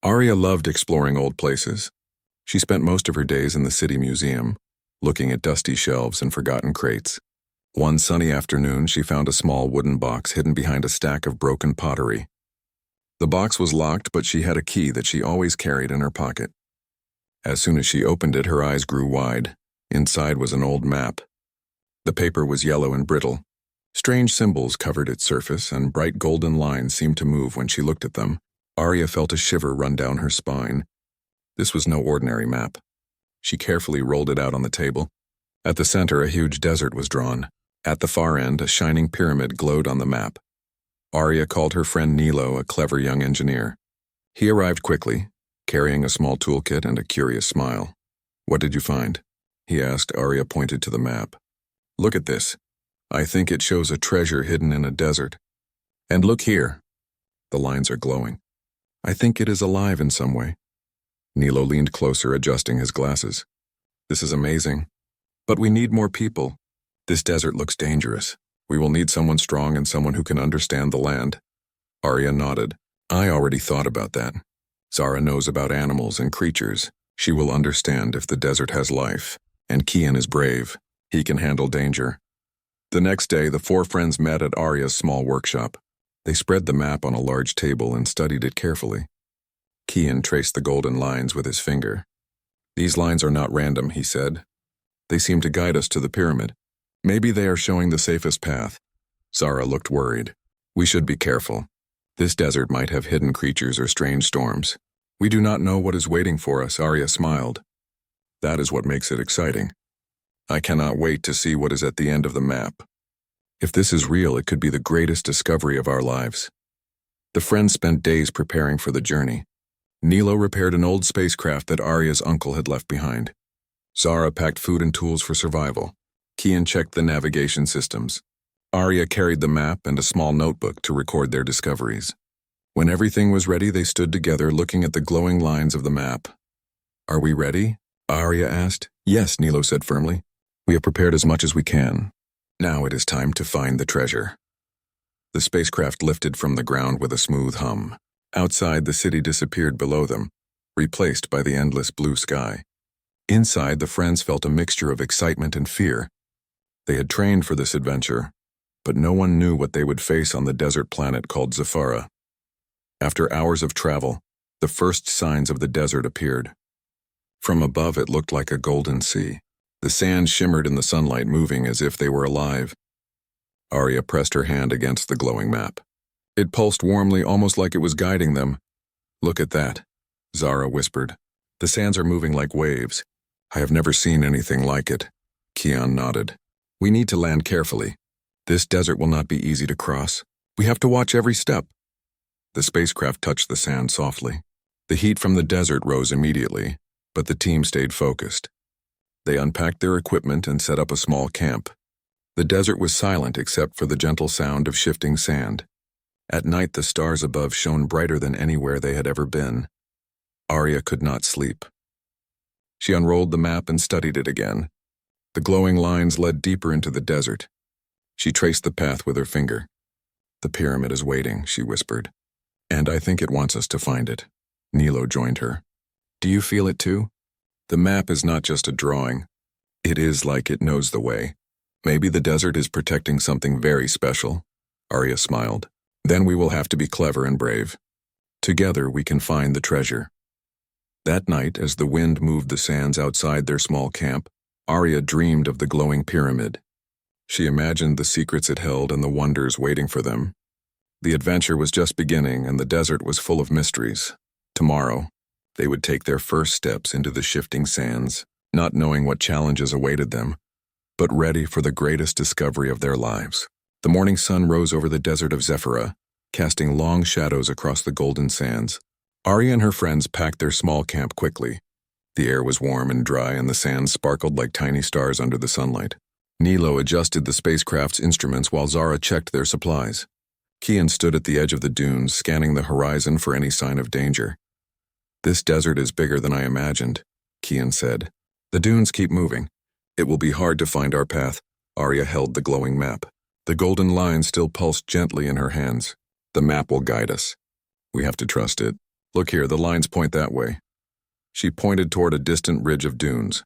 Arya loved exploring old places. She spent most of her days in the city museum, looking at dusty shelves and forgotten crates. One sunny afternoon, she found a small wooden box hidden behind a stack of broken pottery. The box was locked, but she had a key that she always carried in her pocket. As soon as she opened it, her eyes grew wide. Inside was an old map. The paper was yellow and brittle. Strange symbols covered its surface, and bright golden lines seemed to move when she looked at them. Arya felt a shiver run down her spine. This was no ordinary map. She carefully rolled it out on the table. At the center, a huge desert was drawn. At the far end, a shining pyramid glowed on the map. Arya called her friend Nilo, a clever young engineer. He arrived quickly, carrying a small toolkit and a curious smile. "What did you find?" he asked. Arya pointed to the map. "Look at this. I think it shows a treasure hidden in a desert. And look here. The lines are glowing. I think it is alive in some way." Nilo leaned closer, adjusting his glasses. "This is amazing. But we need more people. This desert looks dangerous. We will need someone strong and someone who can understand the land." Arya nodded. "I already thought about that. Zara knows about animals and creatures. She will understand if the desert has life. And Kian is brave. He can handle danger." The next day, the four friends met at Arya's small workshop. They spread the map on a large table and studied it carefully. Kian traced the golden lines with his finger. "These lines are not random," he said. "They seem to guide us to the pyramid. Maybe they are showing the safest path." Zara looked worried. "We should be careful. This desert might have hidden creatures or strange storms. We do not know what is waiting for us." Arya smiled. "That is what makes it exciting. I cannot wait to see what is at the end of the map. If this is real, it could be the greatest discovery of our lives." The friends spent days preparing for the journey. Nilo repaired an old spacecraft that Arya's uncle had left behind. Zara packed food and tools for survival. Kian checked the navigation systems. Arya carried the map and a small notebook to record their discoveries. When everything was ready, they stood together looking at the glowing lines of the map. "Are we ready?" Arya asked. "Yes," Nilo said firmly. "We have prepared as much as we can. Now it is time to find the treasure." The spacecraft lifted from the ground with a smooth hum. Outside, the city disappeared below them, replaced by the endless blue sky. Inside, the friends felt a mixture of excitement and fear. They had trained for this adventure, but no one knew what they would face on the desert planet called Zafara. After hours of travel, the first signs of the desert appeared. From above, it looked like a golden sea. The sand shimmered in the sunlight, moving as if they were alive. Arya pressed her hand against the glowing map. It pulsed warmly, almost like it was guiding them. "Look at that," Zara whispered. "The sands are moving like waves. I have never seen anything like it." Kian nodded. "We need to land carefully. This desert will not be easy to cross. We have to watch every step." The spacecraft touched the sand softly. The heat from the desert rose immediately, but the team stayed focused. They unpacked their equipment and set up a small camp. The desert was silent except for the gentle sound of shifting sand. At night, the stars above shone brighter than anywhere they had ever been. Arya could not sleep. She unrolled the map and studied it again. The glowing lines led deeper into the desert. She traced the path with her finger. "The pyramid is waiting," she whispered. "And I think it wants us to find it." Nilo joined her. "Do you feel it too? The map is not just a drawing. It is like it knows the way. Maybe the desert is protecting something very special." Arya smiled. "Then we will have to be clever and brave. Together we can find the treasure." That night, as the wind moved the sands outside their small camp, Arya dreamed of the glowing pyramid. She imagined the secrets it held and the wonders waiting for them. The adventure was just beginning, and the desert was full of mysteries. Tomorrow, they would take their first steps into the shifting sands, not knowing what challenges awaited them, but ready for the greatest discovery of their lives. The morning sun rose over the desert of Zafara, casting long shadows across the golden sands. Arya and her friends packed their small camp quickly. The air was warm and dry, and the sands sparkled like tiny stars under the sunlight. Nilo adjusted the spacecraft's instruments while Zara checked their supplies. Kian stood at the edge of the dunes, scanning the horizon for any sign of danger. "This desert is bigger than I imagined," Kian said. "The dunes keep moving. It will be hard to find our path." Arya held the glowing map. The golden line still pulsed gently in her hands. "The map will guide us. We have to trust it." Look here, the lines point that way. She pointed toward a distant ridge of dunes.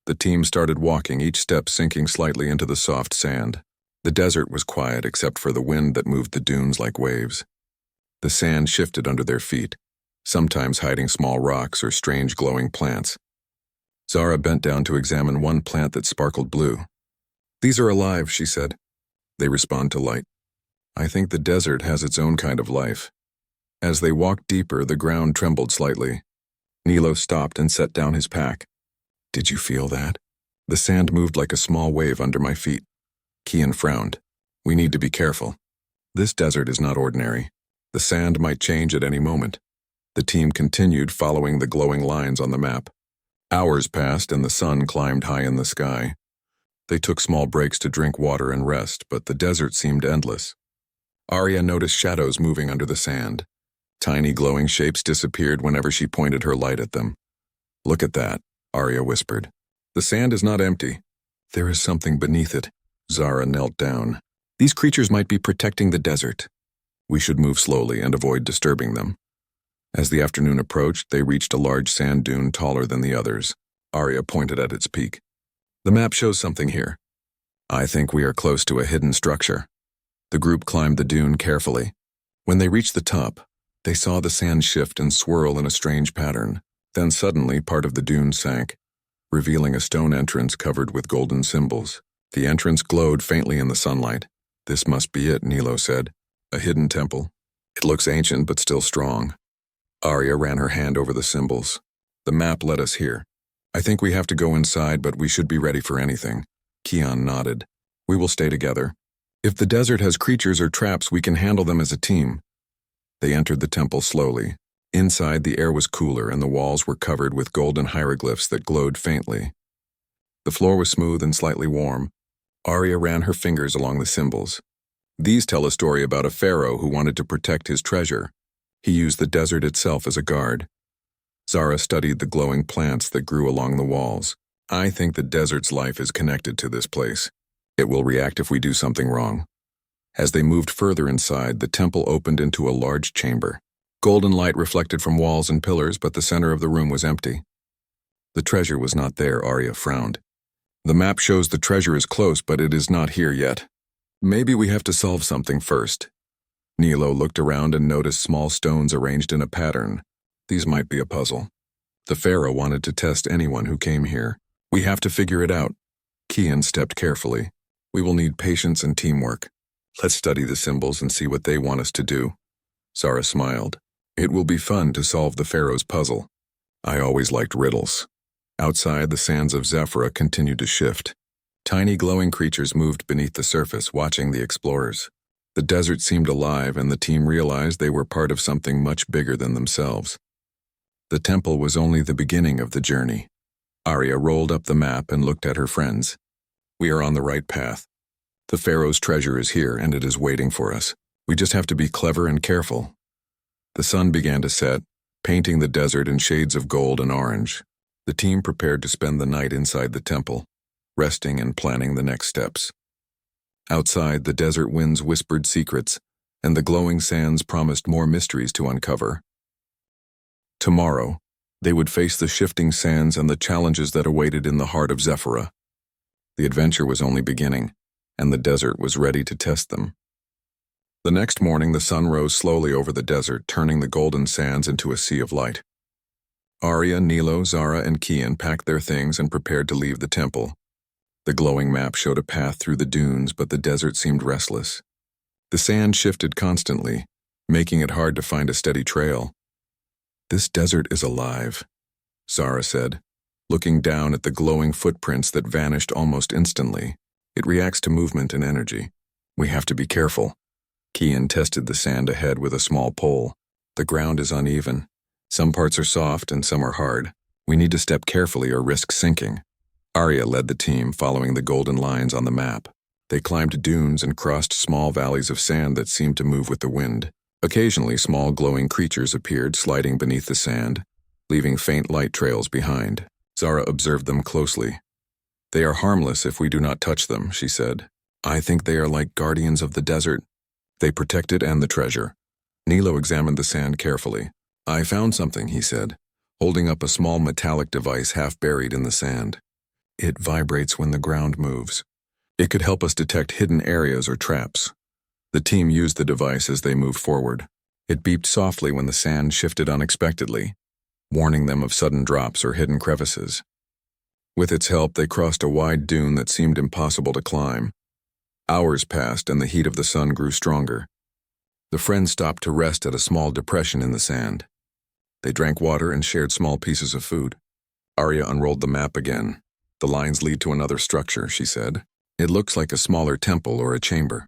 The team started walking, each step sinking slightly into the soft sand. The desert was quiet except for the wind that moved the dunes like waves. The sand shifted under their feet, sometimes hiding small rocks or strange glowing plants. Zara bent down to examine one plant that sparkled blue. "These are alive," she said. "They respond to light. I think the desert has its own kind of life." As they walked deeper, the ground trembled slightly. Nilo stopped and set down his pack. "Did you feel that?" "The sand moved like a small wave under my feet." Kian frowned. "We need to be careful. This desert is not ordinary. The sand might change at any moment." The team continued, following the glowing lines on the map. Hours passed and the sun climbed high in the sky. They took small breaks to drink water and rest, but the desert seemed endless. Arya noticed shadows moving under the sand. Tiny glowing shapes disappeared whenever she pointed her light at them. "Look at that," Arya whispered. "The sand is not empty. There is something beneath it." Zara knelt down. "These creatures might be protecting the desert. We should move slowly and avoid disturbing them." As the afternoon approached, they reached a large sand dune taller than the others. Arya pointed at its peak. "The map shows something here. I think we are close to a hidden structure." The group climbed the dune carefully. When they reached the top, they saw the sand shift and swirl in a strange pattern. Then suddenly, part of the dune sank, revealing a stone entrance covered with golden symbols. The entrance glowed faintly in the sunlight. "This must be it," Nilo said. "A hidden temple. It looks ancient but still strong." Arya ran her hand over the symbols. "The map led us here. I think we have to go inside, but we should be ready for anything." Kian nodded. "We will stay together. If the desert has creatures or traps, we can handle them as a team." They entered the temple slowly. Inside, the air was cooler and the walls were covered with golden hieroglyphs that glowed faintly. The floor was smooth and slightly warm. Arya ran her fingers along the symbols. "These tell a story about a pharaoh who wanted to protect his treasure. He used the desert itself as a guard." Zara studied the glowing plants that grew along the walls. "I think the desert's life is connected to this place. It will react if we do something wrong." As they moved further inside, the temple opened into a large chamber. Golden light reflected from walls and pillars, but the center of the room was empty. The treasure was not there, Arya frowned. "The map shows the treasure is close, but it is not here yet. Maybe we have to solve something first." Nilo looked around and noticed small stones arranged in a pattern. These might be a puzzle. The Pharaoh wanted to test anyone who came here. "We have to figure it out." Kian stepped carefully. "We will need patience and teamwork. Let's study the symbols and see what they want us to do." Zara smiled. "It will be fun to solve the Pharaoh's puzzle. I always liked riddles." Outside, the sands of Zephyrah continued to shift. Tiny glowing creatures moved beneath the surface, watching the explorers. The desert seemed alive, and the team realized they were part of something much bigger than themselves. The temple was only the beginning of the journey. Arya rolled up the map and looked at her friends. "We are on the right path. The Pharaoh's treasure is here, and it is waiting for us. We just have to be clever and careful." The sun began to set, painting the desert in shades of gold and orange. The team prepared to spend the night inside the temple, resting and planning the next steps. Outside, the desert winds whispered secrets, and the glowing sands promised more mysteries to uncover. Tomorrow, they would face the shifting sands and the challenges that awaited in the heart of Zephyrah. The adventure was only beginning, and the desert was ready to test them. The next morning, the sun rose slowly over the desert, turning the golden sands into a sea of light. Arya, Nilo, Zara, and Kian packed their things and prepared to leave the temple. The glowing map showed a path through the dunes, but the desert seemed restless. The sand shifted constantly, making it hard to find a steady trail. "This desert is alive," Zara said, looking down at the glowing footprints that vanished almost instantly. "It reacts to movement and energy. We have to be careful." Kian tested the sand ahead with a small pole. "The ground is uneven. Some parts are soft and some are hard. We need to step carefully or risk sinking." Arya led the team, following the golden lines on the map. They climbed dunes and crossed small valleys of sand that seemed to move with the wind. Occasionally, small glowing creatures appeared, sliding beneath the sand, leaving faint light trails behind. Zara observed them closely. "They are harmless if we do not touch them," she said. "I think they are like guardians of the desert. They protect it and the treasure." Nilo examined the sand carefully. I found something, he said, holding up a small metallic device half buried in the sand. It vibrates when the ground moves. It could help us detect hidden areas or traps. The team used the device as they moved forward. It beeped softly when the sand shifted unexpectedly, warning them of sudden drops or hidden crevices. With its help, they crossed a wide dune that seemed impossible to climb. Hours passed and the heat of the sun grew stronger. The friends stopped to rest at a small depression in the sand. They drank water and shared small pieces of food. Arya unrolled the map again. The lines lead to another structure, she said. It looks like a smaller temple or a chamber.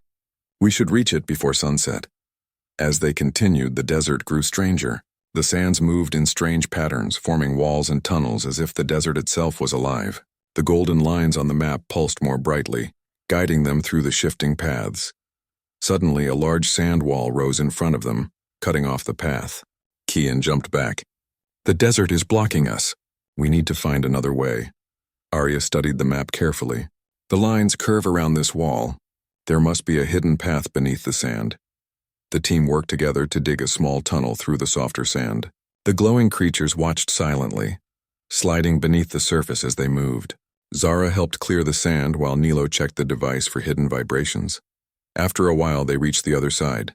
We should reach it before sunset. As they continued, the desert grew stranger. The sands moved in strange patterns, forming walls and tunnels as if the desert itself was alive. The golden lines on the map pulsed more brightly, guiding them through the shifting paths. Suddenly, a large sand wall rose in front of them, cutting off the path. Kian jumped back. The desert is blocking us. We need to find another way. Arya studied the map carefully. The lines curve around this wall. There must be a hidden path beneath the sand. The team worked together to dig a small tunnel through the softer sand. The glowing creatures watched silently, sliding beneath the surface as they moved. Zara helped clear the sand while Nilo checked the device for hidden vibrations. After a while, they reached the other side.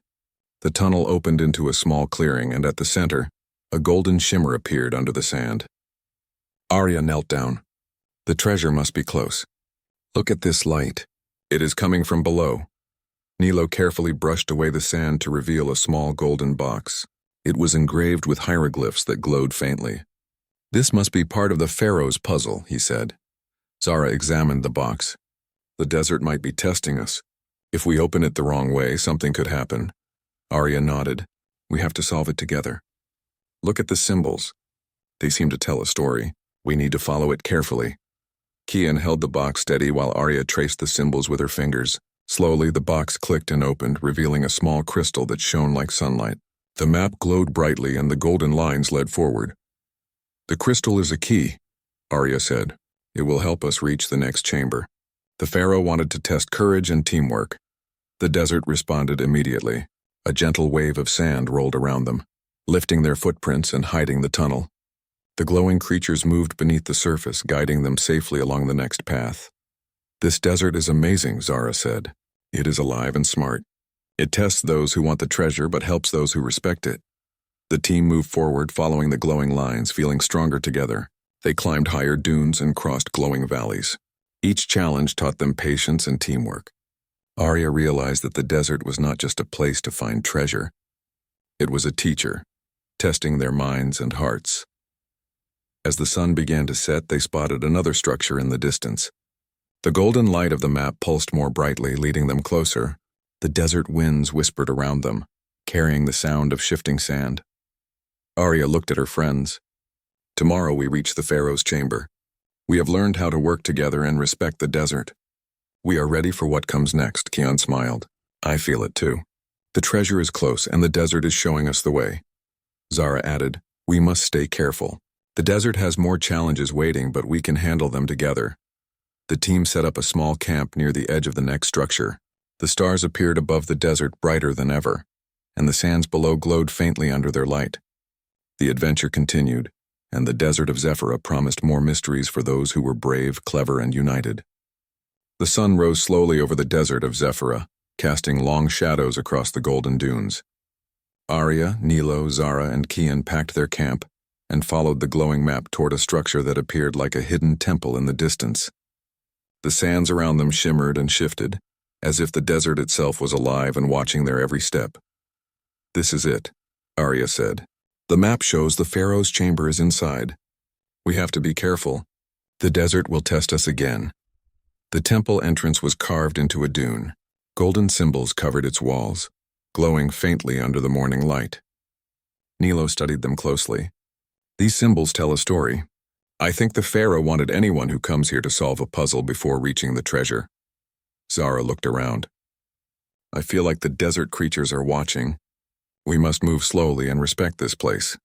The tunnel opened into a small clearing, and at the center, a golden shimmer appeared under the sand. Arya knelt down. The treasure must be close. Look at this light. It is coming from below. Nilo carefully brushed away the sand to reveal a small golden box. It was engraved with hieroglyphs that glowed faintly. This must be part of the Pharaoh's puzzle, he said. Zara examined the box. The desert might be testing us. If we open it the wrong way, something could happen. Arya nodded. We have to solve it together. Look at the symbols. They seem to tell a story. We need to follow it carefully. Kian held the box steady while Arya traced the symbols with her fingers. Slowly, the box clicked and opened, revealing a small crystal that shone like sunlight. The map glowed brightly and the golden lines led forward. The crystal is a key, Arya said. It will help us reach the next chamber. The Pharaoh wanted to test courage and teamwork. The desert responded immediately. A gentle wave of sand rolled around them, lifting their footprints and hiding the tunnel. The glowing creatures moved beneath the surface, guiding them safely along the next path. This desert is amazing, Zara said. It is alive and smart. It tests those who want the treasure but helps those who respect it. The team moved forward, following the glowing lines, feeling stronger together. They climbed higher dunes and crossed glowing valleys. Each challenge taught them patience and teamwork. Arya realized that the desert was not just a place to find treasure. It was a teacher, testing their minds and hearts. As the sun began to set, they spotted another structure in the distance. The golden light of the map pulsed more brightly, leading them closer. The desert winds whispered around them, carrying the sound of shifting sand. Arya looked at her friends. Tomorrow we reach the Pharaoh's chamber. We have learned how to work together and respect the desert. We are ready for what comes next, Kian smiled. I feel it too. The treasure is close and the desert is showing us the way. Zara added, we must stay careful. The desert has more challenges waiting, but we can handle them together. The team set up a small camp near the edge of the next structure. The stars appeared above the desert brighter than ever, and the sands below glowed faintly under their light. The adventure continued, and the desert of Zephyrah promised more mysteries for those who were brave, clever, and united. The sun rose slowly over the desert of Zephyrah, casting long shadows across the golden dunes. Arya, Nilo, Zara, and Kian packed their camp and followed the glowing map toward a structure that appeared like a hidden temple in the distance. The sands around them shimmered and shifted, as if the desert itself was alive and watching their every step. This is it, Arya said. The map shows the Pharaoh's chamber is inside. We have to be careful. The desert will test us again. The temple entrance was carved into a dune. Golden symbols covered its walls, glowing faintly under the morning light. Nilo studied them closely. These symbols tell a story. I think the Pharaoh wanted anyone who comes here to solve a puzzle before reaching the treasure. Zara looked around. I feel like the desert creatures are watching. We must move slowly and respect this place.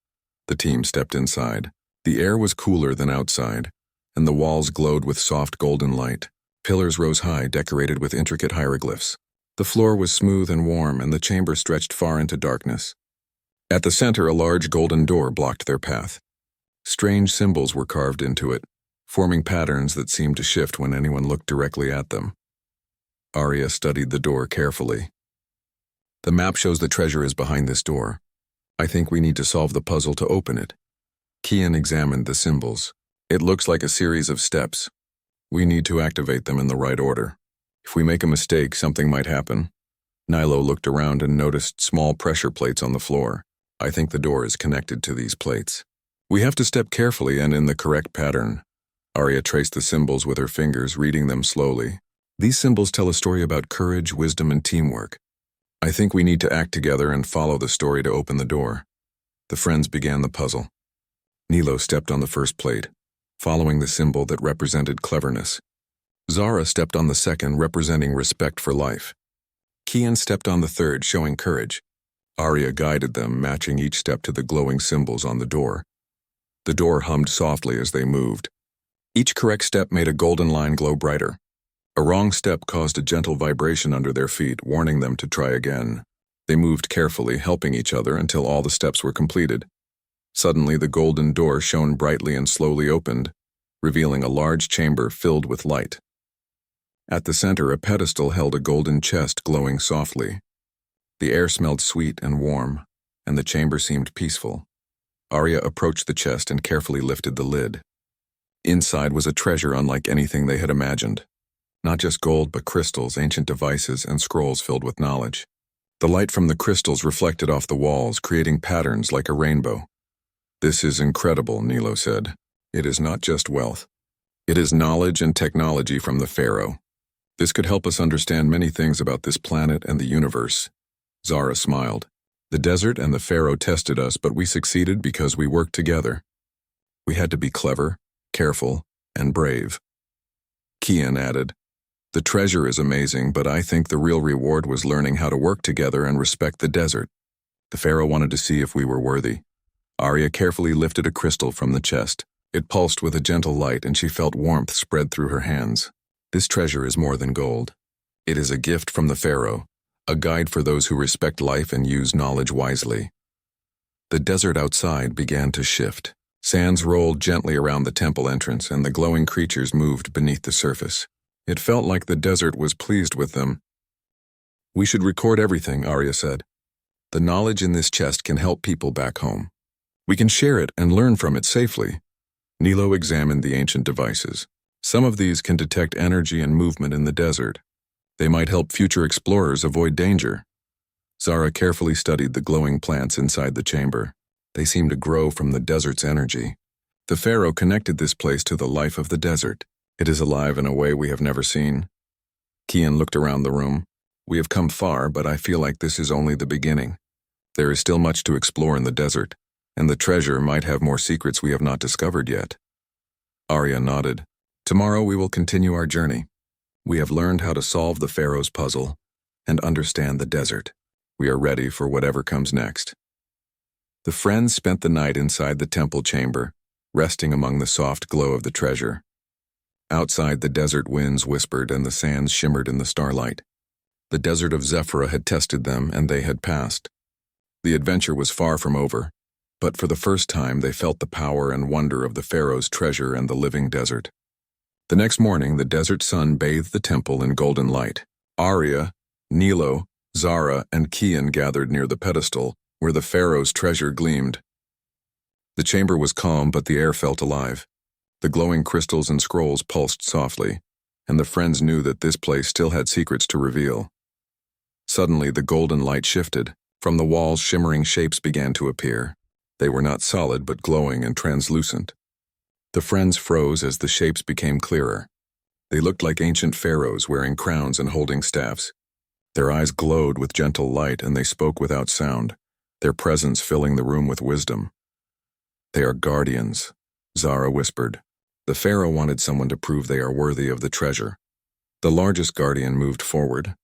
The team stepped inside. The air was cooler than outside, and the walls glowed with soft golden light. Pillars rose high, decorated with intricate hieroglyphs. The floor was smooth and warm, and the chamber stretched far into darkness. At the center, a large golden door blocked their path. Strange symbols were carved into it, forming patterns that seemed to shift when anyone looked directly at them. Arya studied the door carefully. The map shows the treasure is behind this door. I think we need to solve the puzzle to open it. Kian examined the symbols. It looks like a series of steps. We need to activate them in the right order. If we make a mistake, something might happen. Nilo looked around and noticed small pressure plates on the floor. I think the door is connected to these plates. We have to step carefully and in the correct pattern. Arya traced the symbols with her fingers, reading them slowly. These symbols tell a story about courage, wisdom, and teamwork. I think we need to act together and follow the story to open the door. The friends began the puzzle. Nilo stepped on the first plate, following the symbol that represented cleverness. Zara stepped on the second, representing respect for life. Kian stepped on the third, showing courage. Arya guided them, matching each step to the glowing symbols on the door. The door hummed softly as they moved. Each correct step made a golden line glow brighter. A wrong step caused a gentle vibration under their feet, warning them to try again. They moved carefully, helping each other until all the steps were completed. Suddenly, the golden door shone brightly and slowly opened, revealing a large chamber filled with light. At the center, a pedestal held a golden chest glowing softly. The air smelled sweet and warm, and the chamber seemed peaceful. Arya approached the chest and carefully lifted the lid. Inside was a treasure unlike anything they had imagined. Not just gold, but crystals, ancient devices, and scrolls filled with knowledge. The light from the crystals reflected off the walls, creating patterns like a rainbow. "This is incredible," Nilo said. "It is not just wealth. It is knowledge and technology from the Pharaoh. This could help us understand many things about this planet and the universe." Zara smiled. "The desert and the Pharaoh tested us, but we succeeded because we worked together. We had to be clever, careful, and brave." Kian added, "The treasure is amazing, but I think the real reward was learning how to work together and respect the desert. The Pharaoh wanted to see if we were worthy." Arya carefully lifted a crystal from the chest. It pulsed with a gentle light, and she felt warmth spread through her hands. "This treasure is more than gold. It is a gift from the Pharaoh, a guide for those who respect life and use knowledge wisely." The desert outside began to shift. Sands rolled gently around the temple entrance, and the glowing creatures moved beneath the surface. It felt like the desert was pleased with them. "We should record everything," Arya said. "The knowledge in this chest can help people back home. We can share it and learn from it safely." Nilo examined the ancient devices. Some of these can detect energy and movement in the desert. They might help future explorers avoid danger. Zara carefully studied the glowing plants inside the chamber. They seemed to grow from the desert's energy. The Pharaoh connected this place to the life of the desert. It is alive in a way we have never seen. Kian looked around the room. "We have come far, but I feel like this is only the beginning. There is still much to explore in the desert, and the treasure might have more secrets we have not discovered yet." Arya nodded. "Tomorrow we will continue our journey. We have learned how to solve the Pharaoh's puzzle and understand the desert. We are ready for whatever comes next." The friends spent the night inside the temple chamber, resting among the soft glow of the treasure. Outside, the desert winds whispered and the sands shimmered in the starlight. The desert of Zephyrah had tested them, and they had passed. The adventure was far from over, but for the first time they felt the power and wonder of the Pharaoh's treasure and the living desert. The next morning, the desert sun bathed the temple in golden light. Arya, Nilo, Zara, and Kian gathered near the pedestal, where the Pharaoh's treasure gleamed. The chamber was calm, but the air felt alive. The glowing crystals and scrolls pulsed softly, and the friends knew that this place still had secrets to reveal. Suddenly, the golden light shifted. From the walls, shimmering shapes began to appear. They were not solid, but glowing and translucent. The friends froze as the shapes became clearer. They looked like ancient pharaohs wearing crowns and holding staffs. Their eyes glowed with gentle light, and they spoke without sound, their presence filling the room with wisdom. "They are guardians," Zara whispered. "The pharaoh wanted someone to prove they are worthy of the treasure." The largest guardian moved forward.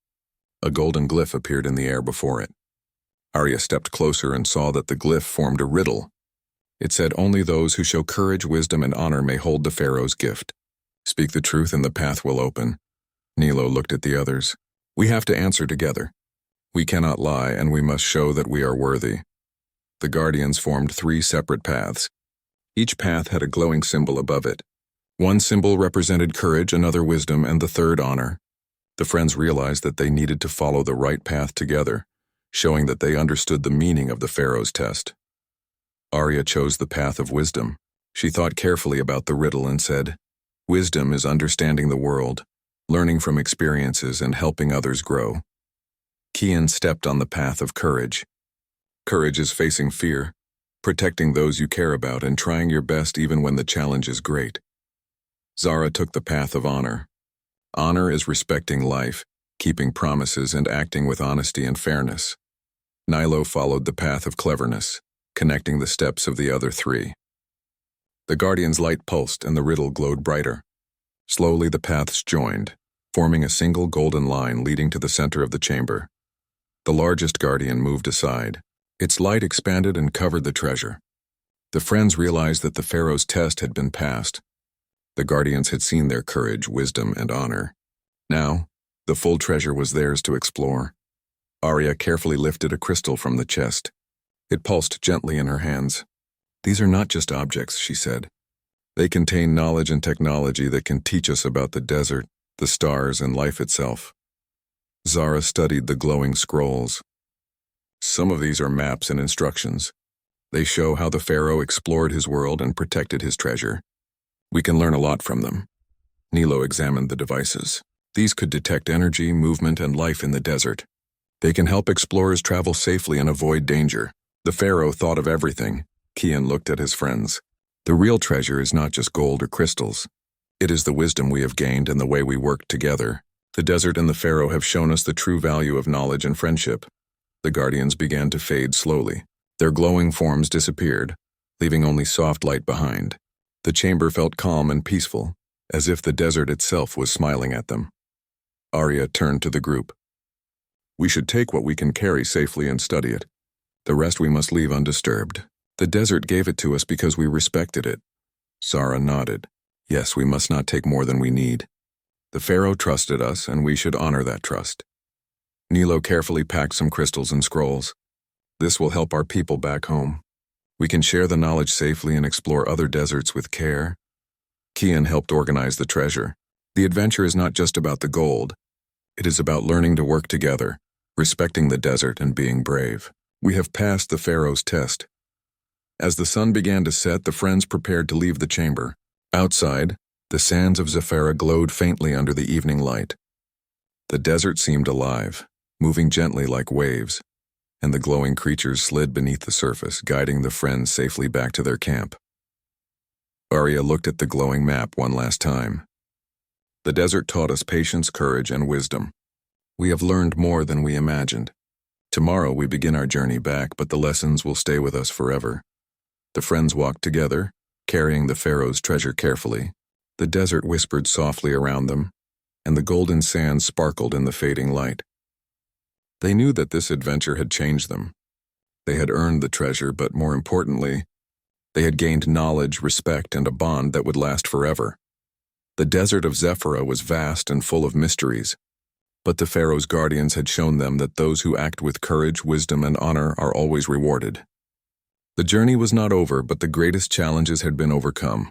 A golden glyph appeared in the air before it. Arya stepped closer and saw that the glyph formed a riddle. It said, "Only those who show courage, wisdom, and honor may hold the pharaoh's gift. Speak the truth and the path will open." Nilo looked at the others. "We have to answer together. We cannot lie, and we must show that we are worthy." The Guardians formed 3 separate paths. Each path had a glowing symbol above it. One symbol represented courage, another wisdom, and the third honor. The friends realized that they needed to follow the right path together, showing that they understood the meaning of the Pharaoh's test. Arya chose the path of wisdom. She thought carefully about the riddle and said, "Wisdom is understanding the world, learning from experiences and helping others grow." Kian stepped on the path of courage. Courage is facing fear, protecting those you care about and trying your best even when the challenge is great. Zara took the path of honor. Honor is respecting life, keeping promises and acting with honesty and fairness. Nilo followed the path of cleverness, connecting the steps of the other 3. The Guardian's light pulsed and the riddle glowed brighter. Slowly the paths joined, forming a single golden line leading to the center of the chamber. The largest Guardian moved aside. Its light expanded and covered the treasure. The friends realized that the Pharaoh's test had been passed. The Guardians had seen their courage, wisdom, and honor. Now, the full treasure was theirs to explore. Arya carefully lifted a crystal from the chest. It pulsed gently in her hands. "These are not just objects," she said. "They contain knowledge and technology that can teach us about the desert, the stars, and life itself." Zara studied the glowing scrolls. Some of these are maps and instructions. They show how the Pharaoh explored his world and protected his treasure. We can learn a lot from them. Nilo examined the devices. These could detect energy, movement, and life in the desert. They can help explorers travel safely and avoid danger. The Pharaoh thought of everything. Kian looked at his friends. The real treasure is not just gold or crystals. It is the wisdom we have gained and the way we work together. The desert and the Pharaoh have shown us the true value of knowledge and friendship. The Guardians began to fade slowly. Their glowing forms disappeared, leaving only soft light behind. The chamber felt calm and peaceful, as if the desert itself was smiling at them. Arya turned to the group. "We should take what we can carry safely and study it. The rest we must leave undisturbed. The desert gave it to us because we respected it." Zara nodded. "Yes, we must not take more than we need. The Pharaoh trusted us, and we should honor that trust." Nilo carefully packed some crystals and scrolls. "This will help our people back home. We can share the knowledge safely and explore other deserts with care." Kian helped organize the treasure. The adventure is not just about the gold. It is about learning to work together, respecting the desert, and being brave. We have passed the Pharaoh's test. As the sun began to set, the friends prepared to leave the chamber. Outside, the sands of Zafara glowed faintly under the evening light. The desert seemed alive, moving gently like waves, and the glowing creatures slid beneath the surface, guiding the friends safely back to their camp. Arya looked at the glowing map one last time. The desert taught us patience, courage, and wisdom. We have learned more than we imagined. Tomorrow we begin our journey back, but the lessons will stay with us forever. The friends walked together, carrying the Pharaoh's treasure carefully. The desert whispered softly around them, and the golden sands sparkled in the fading light. They knew that this adventure had changed them. They had earned the treasure, but more importantly, they had gained knowledge, respect, and a bond that would last forever. The desert of Zephyra was vast and full of mysteries, but the Pharaoh's guardians had shown them that those who act with courage, wisdom, and honor are always rewarded. The journey was not over, but the greatest challenges had been overcome,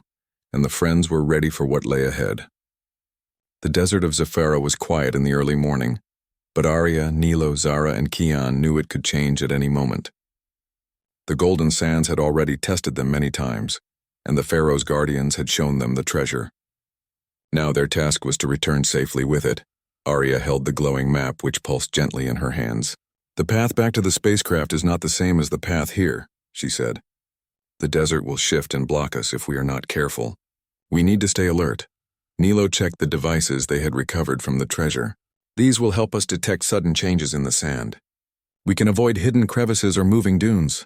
and the friends were ready for what lay ahead. The desert of Zephyra was quiet in the early morning, but Arya, Nilo, Zara, and Kian knew it could change at any moment. The golden sands had already tested them many times, and the Pharaoh's guardians had shown them the treasure. Now their task was to return safely with it. Arya held the glowing map, which pulsed gently in her hands. "The path back to the spacecraft is not the same as the path here," she said. "The desert will shift and block us if we are not careful. We need to stay alert." Nilo checked the devices they had recovered from the treasure. "These will help us detect sudden changes in the sand. We can avoid hidden crevices or moving dunes."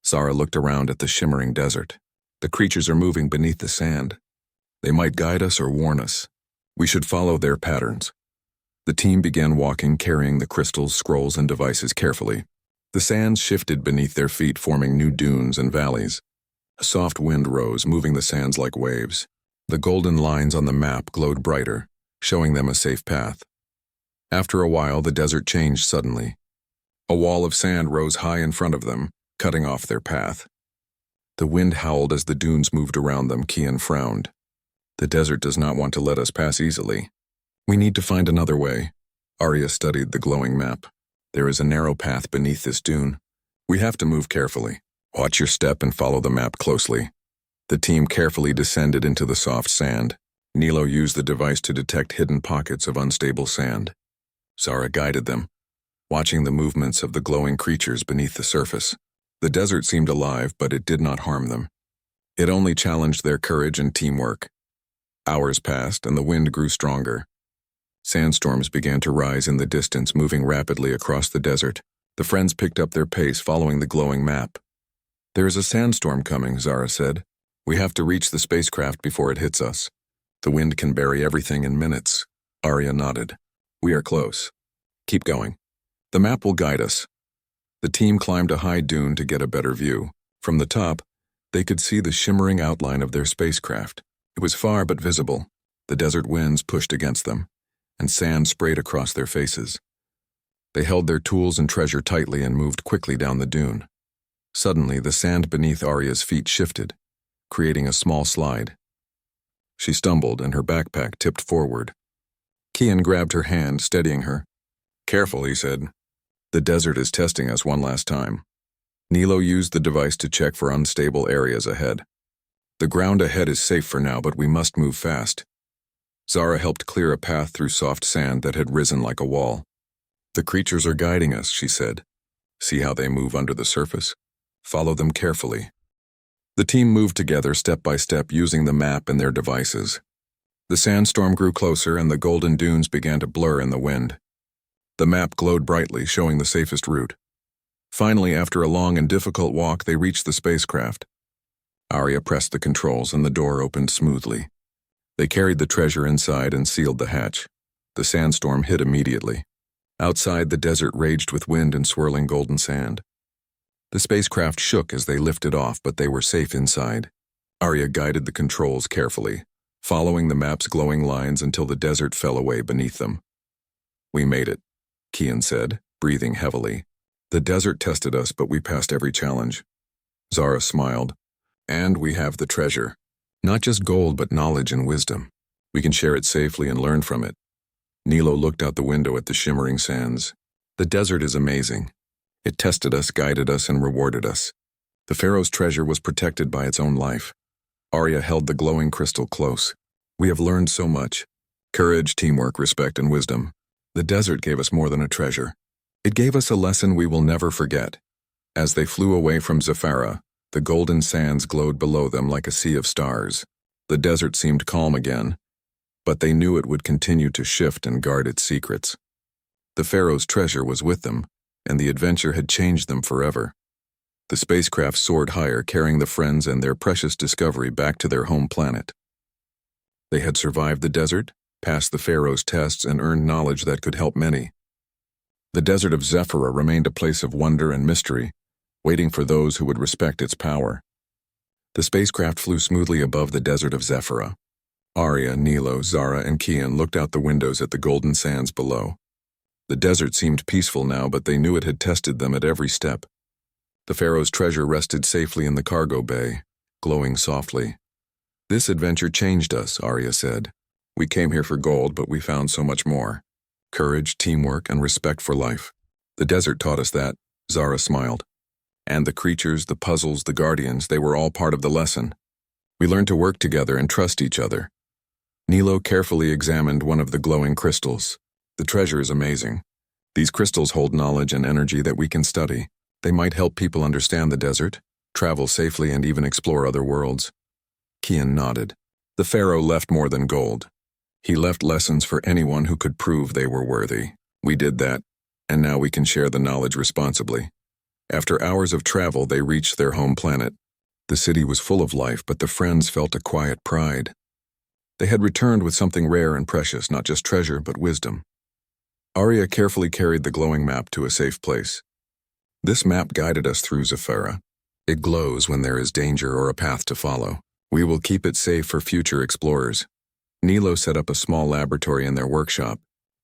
Zara looked around at the shimmering desert. "The creatures are moving beneath the sand. They might guide us or warn us. We should follow their patterns." The team began walking, carrying the crystals, scrolls, and devices carefully. The sands shifted beneath their feet, forming new dunes and valleys. A soft wind rose, moving the sands like waves. The golden lines on the map glowed brighter, showing them a safe path. After a while, the desert changed suddenly. A wall of sand rose high in front of them, cutting off their path. The wind howled as the dunes moved around them. Kian frowned. The desert does not want to let us pass easily. We need to find another way. Arya studied the glowing map. There is a narrow path beneath this dune. We have to move carefully. Watch your step and follow the map closely. The team carefully descended into the soft sand. Nilo used the device to detect hidden pockets of unstable sand. Zara guided them, watching the movements of the glowing creatures beneath the surface. The desert seemed alive, but it did not harm them. It only challenged their courage and teamwork. Hours passed, and the wind grew stronger. Sandstorms began to rise in the distance, moving rapidly across the desert. The friends picked up their pace, following the glowing map. "There is a sandstorm coming," Zara said. "We have to reach the spacecraft before it hits us. The wind can bury everything in minutes." Arya nodded. "We are close. Keep going. The map will guide us." The team climbed a high dune to get a better view. From the top, they could see the shimmering outline of their spacecraft. It was far but visible. The desert winds pushed against them, and sand sprayed across their faces. They held their tools and treasure tightly and moved quickly down the dune. Suddenly, the sand beneath Arya's feet shifted, creating a small slide. She stumbled, and her backpack tipped forward. Kian grabbed her hand, steadying her. "Careful," he said. "The desert is testing us one last time." Nilo used the device to check for unstable areas ahead. "The ground ahead is safe for now, but we must move fast." Zara helped clear a path through soft sand that had risen like a wall. "The creatures are guiding us," she said. "See how they move under the surface? Follow them carefully." The team moved together step by step, using the map and their devices. The sandstorm grew closer, and the golden dunes began to blur in the wind. The map glowed brightly, showing the safest route. Finally, after a long and difficult walk, they reached the spacecraft. Arya pressed the controls, and the door opened smoothly. They carried the treasure inside and sealed the hatch. The sandstorm hit immediately. Outside, the desert raged with wind and swirling golden sand. The spacecraft shook as they lifted off, but they were safe inside. Arya guided the controls carefully, following the map's glowing lines until the desert fell away beneath them. "We made it," Kian said, breathing heavily. "The desert tested us, but we passed every challenge." Zara smiled. "And we have the treasure. Not just gold, but knowledge and wisdom. We can share it safely and learn from it." Nilo looked out the window at the shimmering sands. "The desert is amazing. It tested us, guided us, and rewarded us. The Pharaoh's treasure was protected by its own life." Arya held the glowing crystal close. "We have learned so much. Courage, teamwork, respect, and wisdom. The desert gave us more than a treasure. It gave us a lesson we will never forget." As they flew away from Pharaoh, the golden sands glowed below them like a sea of stars. The desert seemed calm again, but they knew it would continue to shift and guard its secrets. The Pharaoh's treasure was with them, and the adventure had changed them forever. The spacecraft soared higher, carrying the friends and their precious discovery back to their home planet. They had survived the desert, passed the Pharaoh's tests, and earned knowledge that could help many. The desert of Zephyra remained a place of wonder and mystery, waiting for those who would respect its power. The spacecraft flew smoothly above the desert of Zephyra. Arya, Nilo, Zara, and Kian looked out the windows at the golden sands below. The desert seemed peaceful now, but they knew it had tested them at every step. The Pharaoh's treasure rested safely in the cargo bay, glowing softly. "This adventure changed us," Arya said. "We came here for gold, but we found so much more. Courage, teamwork, and respect for life. The desert taught us that," Zara smiled. "And the creatures, the puzzles, the guardians, they were all part of the lesson. We learned to work together and trust each other." Nilo carefully examined one of the glowing crystals. "The treasure is amazing. These crystals hold knowledge and energy that we can study. They might help people understand the desert, travel safely, and even explore other worlds." Kian nodded. "The Pharaoh left more than gold. He left lessons for anyone who could prove they were worthy. We did that, and now we can share the knowledge responsibly." After hours of travel, they reached their home planet. The city was full of life, but the friends felt a quiet pride. They had returned with something rare and precious, not just treasure, but wisdom. Arya carefully carried the glowing map to a safe place. "This map guided us through Zephyra. It glows when there is danger or a path to follow. We will keep it safe for future explorers." Nilo set up a small laboratory in their workshop.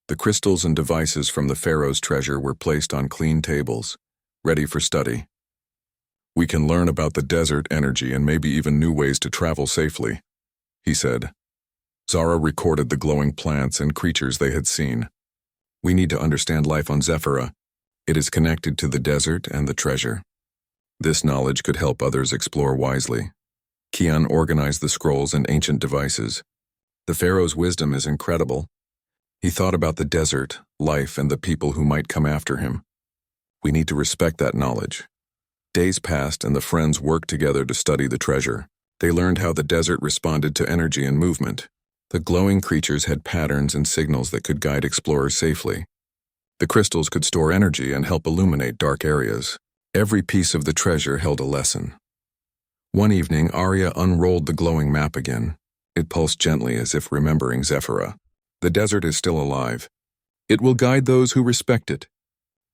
The crystals and devices from the Pharaoh's treasure were placed on clean tables, ready for study. We can learn about the desert energy and maybe even new ways to travel safely, he said. Zara recorded the glowing plants and creatures they had seen. We need to understand life on Zephyrah. It is connected to the desert and the treasure. This knowledge could help others explore wisely. Kian organized the scrolls and ancient devices. The Pharaoh's wisdom is incredible. He thought about the desert, life, and the people who might come after him. We need to respect that knowledge. Days passed and the friends worked together to study the treasure. They learned how the desert responded to energy and movement. The glowing creatures had patterns and signals that could guide explorers safely. The crystals could store energy and help illuminate dark areas. Every piece of the treasure held a lesson. One evening, Arya unrolled the glowing map again. It pulsed gently as if remembering Zephyrah. The desert is still alive. It will guide those who respect it.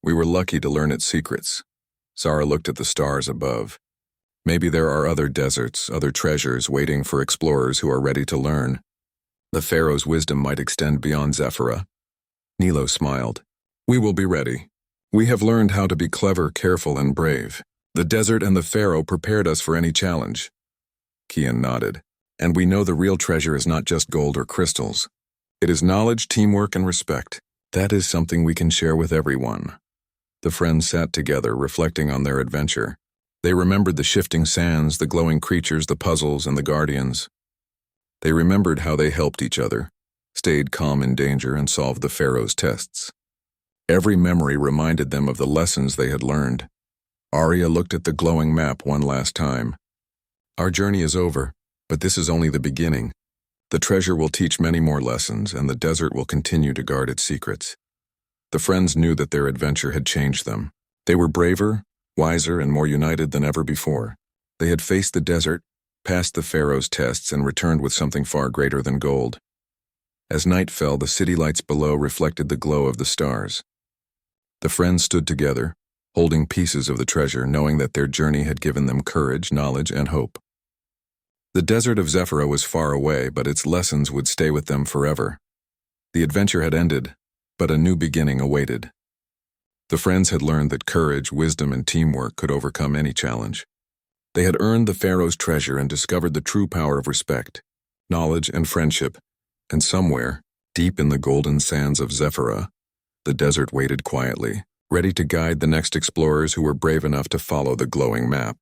We were lucky to learn its secrets. Zara looked at the stars above. Maybe there are other deserts, other treasures waiting for explorers who are ready to learn. The Pharaoh's wisdom might extend beyond Zephyrah. Nilo smiled. We will be ready. We have learned how to be clever, careful, and brave. The desert and the Pharaoh prepared us for any challenge. Kian nodded. And we know the real treasure is not just gold or crystals. It is knowledge, teamwork, and respect. That is something we can share with everyone. The friends sat together, reflecting on their adventure. They remembered the shifting sands, the glowing creatures, the puzzles, and the guardians. They remembered how they helped each other, stayed calm in danger, and solved the Pharaoh's tests. Every memory reminded them of the lessons they had learned. Arya looked at the glowing map one last time. Our journey is over, but this is only the beginning. The treasure will teach many more lessons, and the desert will continue to guard its secrets. The friends knew that their adventure had changed them. They were braver, wiser, and more united than ever before. They had faced the desert, passed the Pharaoh's tests, and returned with something far greater than gold. As night fell, the city lights below reflected the glow of the stars. The friends stood together, holding pieces of the treasure, knowing that their journey had given them courage, knowledge, and hope. The desert of Zephyrah was far away, but its lessons would stay with them forever. The adventure had ended, but a new beginning awaited. The friends had learned that courage, wisdom, and teamwork could overcome any challenge. They had earned the Pharaoh's treasure and discovered the true power of respect, knowledge, and friendship, and somewhere, deep in the golden sands of Zephyrah, the desert waited quietly, ready to guide the next explorers who were brave enough to follow the glowing map.